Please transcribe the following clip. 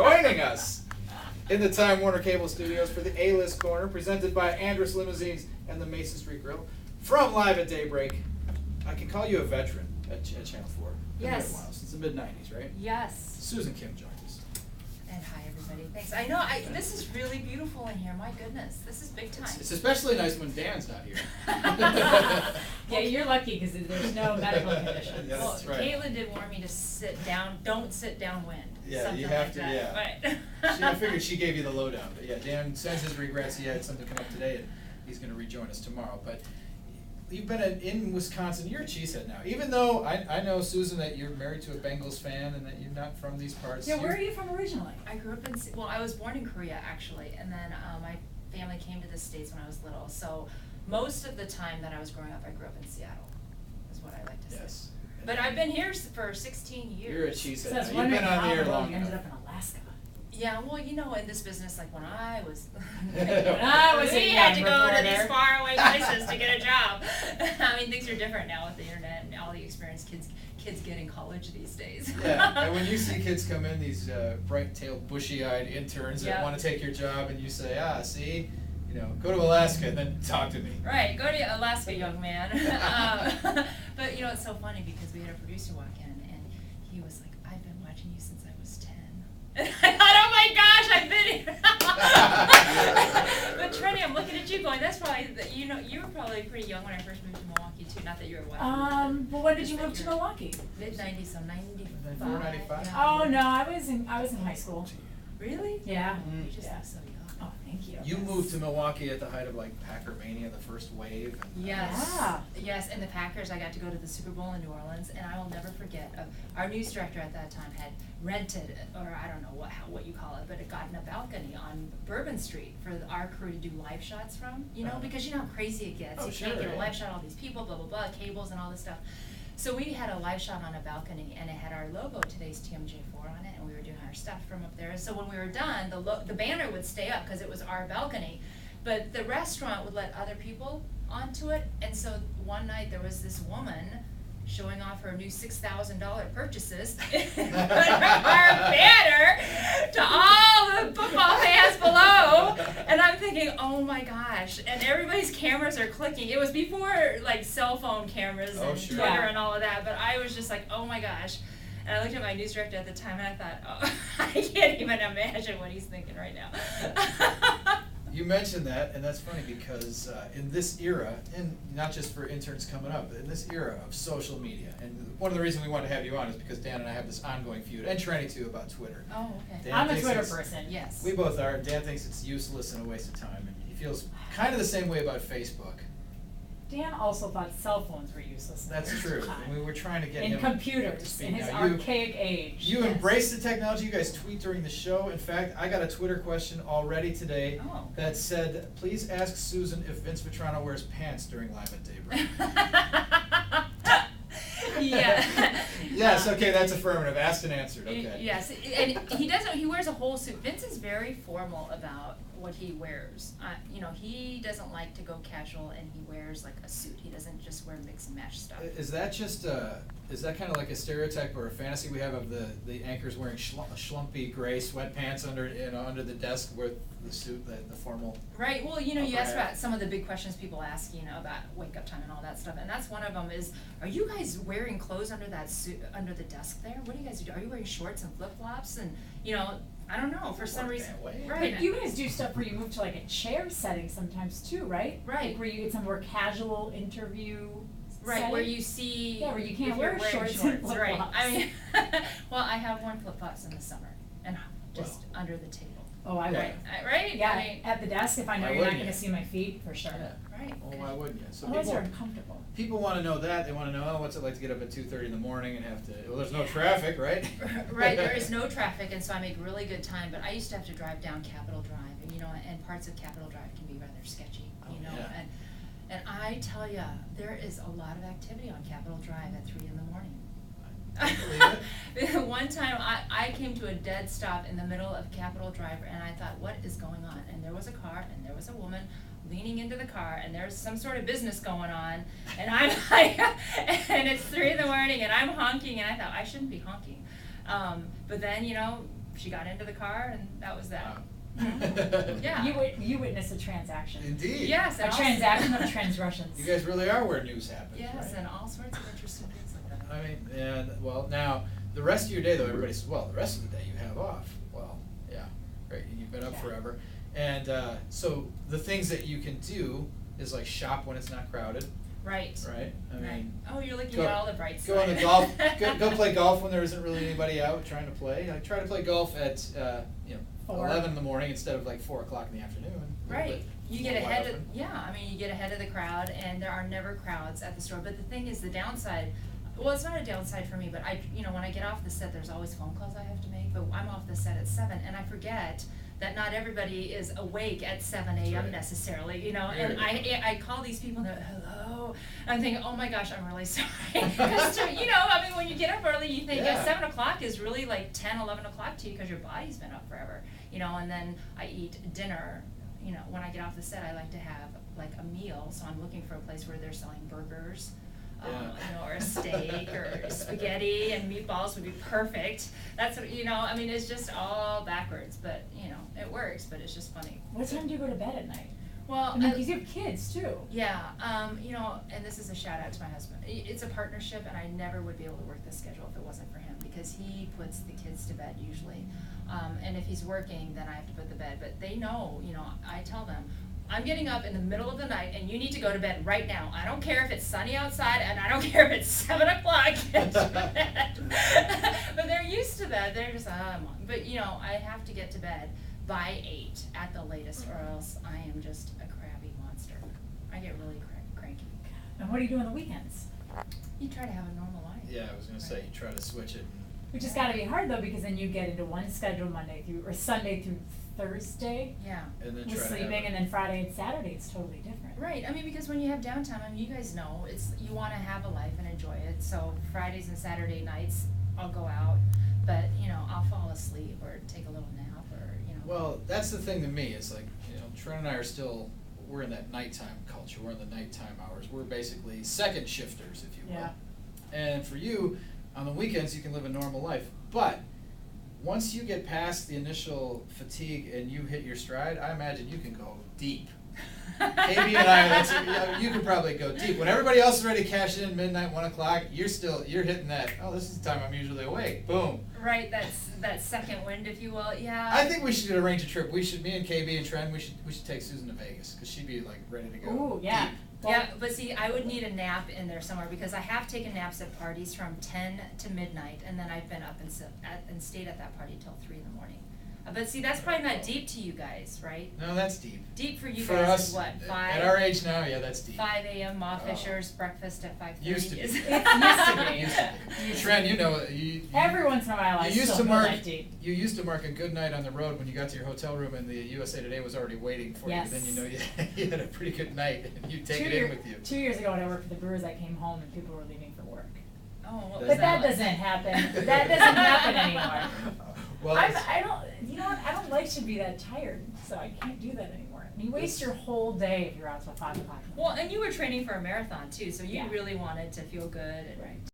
joining us in the Time Warner Cable Studios for the A-List Corner, presented by Andrus Limousines and the Mason Street Grill. From Live at Daybreak, I can call you a veteran at Channel 4. Yes. Been there a while, since the mid-90s, right? Yes. Susan Kim joined us. And hi, everybody. Thanks. I know, this is really beautiful in here. My goodness, this is big time. It's especially nice when Dan's not here. Yeah, you're lucky because there's no medical conditions. Yeah, Well, that's right. Caitlin did warn me to sit down, don't sit downwind. Yeah, something you have like to, that. yeah. Right. I figured she gave you the lowdown, but yeah, Dan sends his regrets. He had something come up today, and he's going to rejoin us tomorrow. But you've been in Wisconsin. You're a cheesehead now. Even though I know, Susan, that you're married to a Bengals fan and that you're not from these parts. Yeah, where are you from originally? I grew up in, well, I was born in Korea, actually, and then my family came to the States when I was little. So most of the time that I was growing up, I grew up in Seattle, is what I like to say. Yes. But I've been here for 16 years. You're a cheesehead. So I was You've wondering been on the how air the long world ended enough. up in Alaska. Yeah, well, you know, in this business, like when I was, When I was a we had to young go to reporter. these faraway places to get a job. I mean, things are different now with the internet and all the experience kids get in college these days. Yeah, and when you see kids come in, these bright-tailed, bushy-eyed interns that Yeah. want to take your job, and you say, see, go to Alaska and then talk to me. Right, go to Alaska, young man. But you know, it's so funny because we had a producer walk in and he was like, I've been watching you since I was 10. And I thought, oh my gosh, I've been here. But Trini, I'm looking at you going, that's probably, you were probably pretty young when I first moved to Milwaukee too. Not that you were watching. But when did you move to Milwaukee? Mid-90s, so 95. 95? Yeah. Oh no, I was in high school. Really? Yeah. You just Yeah. look so young. Oh, thank you. You moved to Milwaukee at the height of Packer Mania, the first wave. Yes. Yeah. Yes, and the Packers, I got to go to the Super Bowl in New Orleans, and I will never forget, our news director at that time had rented, or I don't know what you call it, but it got in a balcony on Bourbon Street for our crew to do live shots from, because you know how crazy it gets. Oh, You sure, can't get a yeah. live shot, all these people, blah, blah, blah, cables and all this stuff. So we had a live shot on a balcony, and it had our logo, today's TMJ4 on it, and we were doing our stuff from up there. So when we were done, the banner would stay up because it was our balcony, but the restaurant would let other people onto it. And so one night there was this woman showing off her new $6,000 purchases, put our banner to all the football fans below, and I'm thinking, oh my gosh, and everybody's cameras are clicking. It was before cell phone cameras and sure. Twitter Yeah. and all of that, but I was just like, oh my gosh. And I looked at my news director at the time and I thought, oh, I can't even imagine what he's thinking right now. You mentioned that, and that's funny because in this era, and not just for interns coming up, but in this era of social media, and one of the reasons we wanted to have you on is because Dan and I have this ongoing feud, and Trenny too, about Twitter. Oh, okay. Dan I'm a thinks Twitter it's- person. Yes. We both are. Dan thinks it's useless and a waste of time, and he feels kind of the same way about Facebook. Dan also thought cell phones were useless. That's true. And we were trying to get And him computers to speak. in his Now, you- archaic age. You Yes. embrace the technology. You guys tweet during the show. In fact, I got a Twitter question already today Oh. that said, please ask Susan if Vince Vitrano wears pants during Live at Daybreak. Yeah. Yes, okay, that's affirmative. Asked and answered, okay. Yes, and he wears a whole suit. Vince is very formal about what he wears. He doesn't like to go casual, and he wears a suit. He doesn't just wear mix and match stuff. Is that just is that kind of like a stereotype or a fantasy we have of the anchors wearing schlumpy gray sweatpants under the desk with the suit, the formal? Right. Well, you upper asked half? about some of the big questions people ask, about wake up time and all that stuff, and that's one of them. Is are you guys wearing clothes under that suit under the desk there? What do you guys do? Are you wearing shorts and flip flops? And I don't know, for some Work reason. that way. Right. But you guys do stuff where you move to a chair setting sometimes too, right? Right. Where you get some more casual interview. Right, setting. where you see Yeah, where you can't if you're wear wearing shorts and right. flip-flops. I mean, well, I have worn flip flops in the summer and just under the table. Oh, I would. Right. Right. Yeah, I mean, at the desk if I know Why you're not wouldn't going you? to see my feet for sure. Yeah. right. Well, why wouldn't you? So Otherwise they're uncomfortable. people want to know that. They want to know, what's it like to get up at 2:30 in the morning and have to, well, there's no traffic, right? Right, there is no traffic, and so I make really good time, but I used to have to drive down Capitol Drive, and and parts of Capitol Drive can be rather sketchy, yeah. and I tell ya, there is a lot of activity on Capitol Drive at 3 in the morning. I believe it. One time I came to a dead stop in the middle of Capitol Drive, and I thought, what is going on? And there was a car, and there was a woman leaning into the car, and there's some sort of business going on, and I'm like, and it's 3 in the morning, and I'm honking, and I thought, I shouldn't be honking. But then, she got into the car and that was that. Wow. Yeah. You witnessed a transaction. Indeed. Yes, A and transaction of transgressions. You guys really are where news happens, Yes, right? and all sorts of interesting things like that. I mean, and, well, now, the rest of your day, though, everybody says, well, the rest of the day you have off. Well, yeah, right, and you've been up Yeah. forever. And, so, the things that you can do is like shop when it's not crowded, Right. right? I Right. mean. Oh, you're looking go- at all the bright Go on the side. golf, go play golf when there isn't really anybody out trying to play. I try to play golf at, 4. 11 in the morning instead of like 4 o'clock in the afternoon. A little Right, bit you get more wide ahead of, open. yeah, I mean, you get ahead of the crowd and there are never crowds at the store, but the thing is, the downside, well, it's not a downside for me, but when I get off the set, there's always phone calls I have to make, but I'm off the set at 7 and I forget that not everybody is awake at 7 That's AM right. necessarily, and There you go. I call these people and they're, hello, I'm thinking, oh my gosh, I'm really sorry, cause I mean, when you get up early, you think, Yeah. 7 o'clock is really like 10, 11 o'clock to you, cause your body's been up forever, and then I eat dinner, when I get off the set, I like to have like a meal, so I'm looking for a place where they're selling burgers, Yeah. or a steak or spaghetti and meatballs would be perfect. That's what, I mean, it's just all backwards, but, it works, but it's just funny. What time do you go to bed at night? Well, I mean, 'cause you have kids too. yeah, and this is a shout out to my husband. It's a partnership and I never would be able to work this schedule if it wasn't for him because he puts the kids to bed usually. And if he's working, then I have to put the bed, but they know, I tell them, I'm getting up in the middle of the night and you need to go to bed right now. I don't care if it's sunny outside and I don't care if it's 7 o'clock. Get to bed. But they're used to that. They're just, but I have to get to bed by 8 at the latest or else I am just a crabby monster. I get really cranky. And what do you do on the weekends? You try to have a normal life. Yeah, I was gonna say, you try to switch it. Which has gotta be hard though, because then you get into one schedule Sunday through Thursday And then with try to have sleeping, it. and then Friday and Saturday it's totally different. Right, I mean, because when you have downtime, I mean, you guys know, you wanna have a life and enjoy it, so Fridays and Saturday nights, I'll go out, but, I'll fall asleep or take a little nap or, Well, that's the thing to me, it's like, Trent and I are still, we're in that nighttime culture, we're in the nighttime hours, we're basically second shifters, if you will. Yeah. And for you, on the weekends, you can live a normal life, but once you get past the initial fatigue and you hit your stride, I imagine you can go deep. KB and I, you can probably go deep. When everybody else is ready to cash in midnight, 1 o'clock, you're hitting that, oh, this is the time I'm usually awake, boom. Right, that second wind, if you will, yeah. I think we should arrange a trip. Me and KB and Trent, we should take Susan to Vegas, cause she'd be like ready to go. Ooh, yeah. deep. Yeah, but see, I would need a nap in there somewhere, because I have taken naps at parties from 10 to midnight, and then I've been up and stayed at that party till 3 in the morning. But see, that's probably not deep to you guys, right? No, that's deep. Deep for you For guys us, is what, 5? at our age now, yeah, that's deep. 5 a.m. Ma Oh. Fisher's breakfast at 5:30. Used to be. is- It used to be. Used to be. Trent, you know, you Every once in a while I you used still to go mark that deep. you used to mark a good night on the road when you got to your hotel room and the USA Today was already waiting for Yes. you. Then you know you had a pretty good night and you take it in with you. 2 years ago when I worked for the Brewers, I came home and people were leaving for work. Oh, what was But that like? doesn't happen. That doesn't happen anymore. Well, I don't, I don't like to be that tired, so I can't do that anymore. You waste your whole day if you're out till 5 o'clock. in the Well, morning. and you were training for a marathon too, so you Yeah. really wanted to feel good and Right.